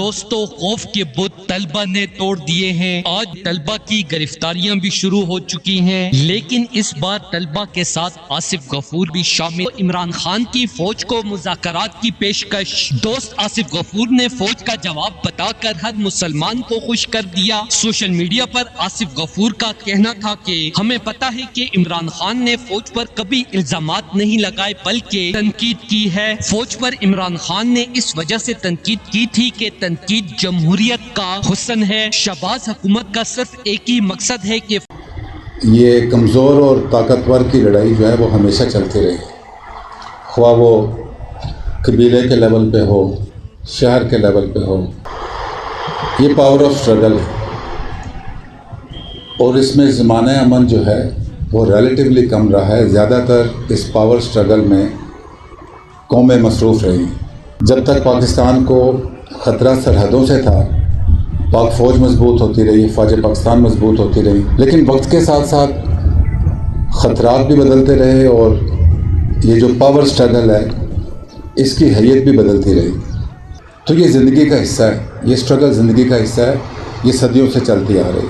دوستو خوف کے بت طلبہ نے توڑ دیے ہیں۔ آج طلبہ کی گرفتاریاں بھی شروع ہو چکی ہیں، لیکن اس بار طلبہ کے ساتھ آصف غفور بھی شامل۔ عمران خان کی فوج کو مذاکرات کی پیشکش۔ دوست آصف غفور نے فوج کا جواب بتا کر ہر مسلمان کو خوش کر دیا۔ سوشل میڈیا پر آصف غفور کا کہنا تھا کہ ہمیں پتہ ہے کہ عمران خان نے فوج پر کبھی الزامات نہیں لگائے بلکہ تنقید کی ہے۔ فوج پر عمران خان نے اس وجہ سے تنقید کی تھی کہ تنقید جمہوریت کا حسن ہے۔ شہباز حکومت کا صرف ایک ہی مقصد ہے کہ یہ کمزور اور طاقتور کی لڑائی جو ہے وہ ہمیشہ چلتی رہی، خواہ وہ قبیلے کے لیول پہ ہو، شہر کے لیول پہ ہو۔ یہ پاور آف سٹرگل ہے اور اس میں زمانہ امن جو ہے وہ ریلیٹیولی کم رہا ہے۔ زیادہ تر اس پاور سٹرگل میں قومیں مصروف رہی۔ جب تک پاکستان کو خطرہ سرحدوں سے تھا، پاک فوج مضبوط ہوتی رہی، فوج پاکستان مضبوط ہوتی رہی، لیکن وقت کے ساتھ ساتھ خطرات بھی بدلتے رہے اور یہ جو پاور سٹرگل ہے اس کی حیت بھی بدلتی رہی۔ تو یہ زندگی کا حصہ ہے، یہ سٹرگل زندگی کا حصہ ہے، یہ صدیوں سے چلتی آ رہی۔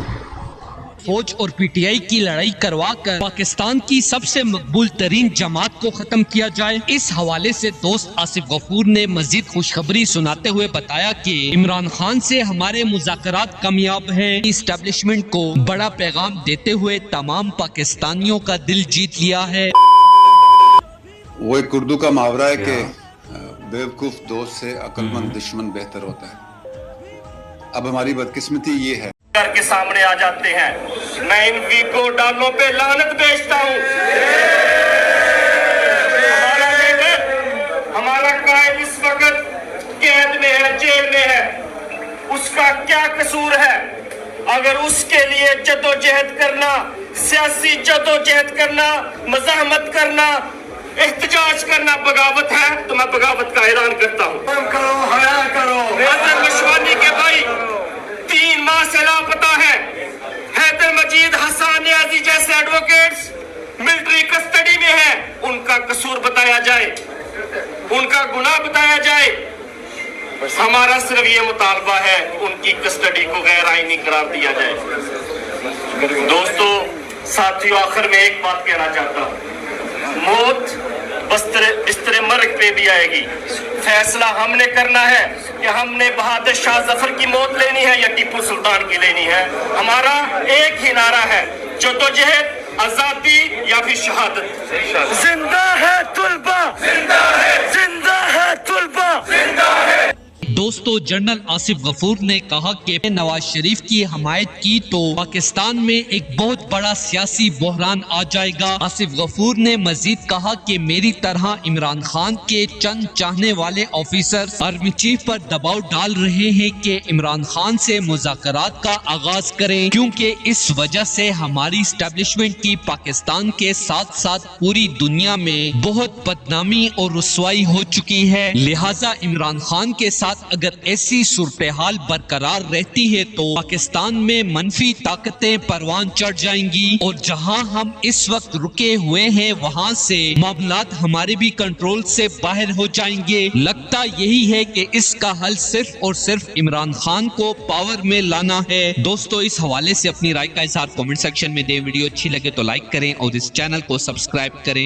فوج اور پی ٹی آئی کی لڑائی کروا کر پاکستان کی سب سے مقبول ترین جماعت کو ختم کیا جائے۔ اس حوالے سے دوست آصف غفور نے مزید خوشخبری سناتے ہوئے بتایا کہ عمران خان سے ہمارے مذاکرات کامیاب ہیں۔ اسٹیبلشمنٹ کو بڑا پیغام دیتے ہوئے تمام پاکستانیوں کا دل جیت لیا ہے۔ وہ ایک اردو کا محاورہ ہے کہ بیوقوف دوست سے عقل مند دشمن بہتر ہوتا ہے۔ اب ہماری بدقسمتی یہ ہے کے سامنے آ جاتے ہیں۔ میں ان ویگو ڈالوں پہ لعنت بیچتا ہوں۔ ہمارا لیڈر، ہمارا قائد اس وقت قید میں ہے، جیل میں ہے۔ اس کا کیا قصور ہے؟ اگر اس کے لیے جدوجہد کرنا، سیاسی جدوجہد کرنا، مزاحمت کرنا، احتجاج کرنا بغاوت ہے تو میں بغاوت کا اعلان کرتا ہوں۔ حیا کرو۔ حیدر مشوانی کے بھائی 3 ماہ سے لاپتہ ہے۔ حیدر مجید، حسان نیازی جیسے ایڈوکیٹس ملٹری کسٹڈی میں ہیں۔ ان کا قصور بتایا جائے، ان کا گناہ بتایا جائے۔ ہمارا صرف یہ مطالبہ ہے ان کی کسٹڈی کو غیر آئینی قرار دیا جائے۔ دوستو، ساتھیو، آخر میں ایک بات کہنا چاہتا ہوں۔ موت بستر مرگ پہ بھی آئے گی۔ فیصلہ ہم نے کرنا ہے کہ ہم نے بہادر شاہ ظفر کی موت لینی ہے یا ٹیپو سلطان کی لینی ہے۔ ہمارا ایک ہی نعرہ ہے، جدوجہد، آزادی یا پھر شہادت۔ زندہ ہے طلبہ، زندہ ہے، زندہ ہے طلبہ، زندہ ہے۔ دوستو، جنرل آصف غفور نے کہا کہ نواز شریف کی حمایت کی تو پاکستان میں ایک بہت بڑا سیاسی بحران آ جائے گا۔ آصف غفور نے مزید کہا کہ میری طرح عمران خان کے چند چاہنے والے آفیسر آرمی چیف پر دباؤ ڈال رہے ہیں کہ عمران خان سے مذاکرات کا آغاز کریں، کیونکہ اس وجہ سے ہماری اسٹیبلشمنٹ کی پاکستان کے ساتھ ساتھ پوری دنیا میں بہت بدنامی اور رسوائی ہو چکی ہے۔ لہٰذا عمران خان کے ساتھ اگر ایسی صورتحال برقرار رہتی ہے تو پاکستان میں منفی طاقتیں پروان چڑھ جائیں گی، اور جہاں ہم اس وقت رکے ہوئے ہیں وہاں سے معاملات ہمارے بھی کنٹرول سے باہر ہو جائیں گے۔ لگتا یہی ہے کہ اس کا حل صرف اور صرف عمران خان کو پاور میں لانا ہے۔ دوستو، اس حوالے سے اپنی رائے کا اظہار کمنٹ سیکشن میں دیں۔ ویڈیو اچھی لگے تو لائک کریں اور اس چینل کو سبسکرائب کریں۔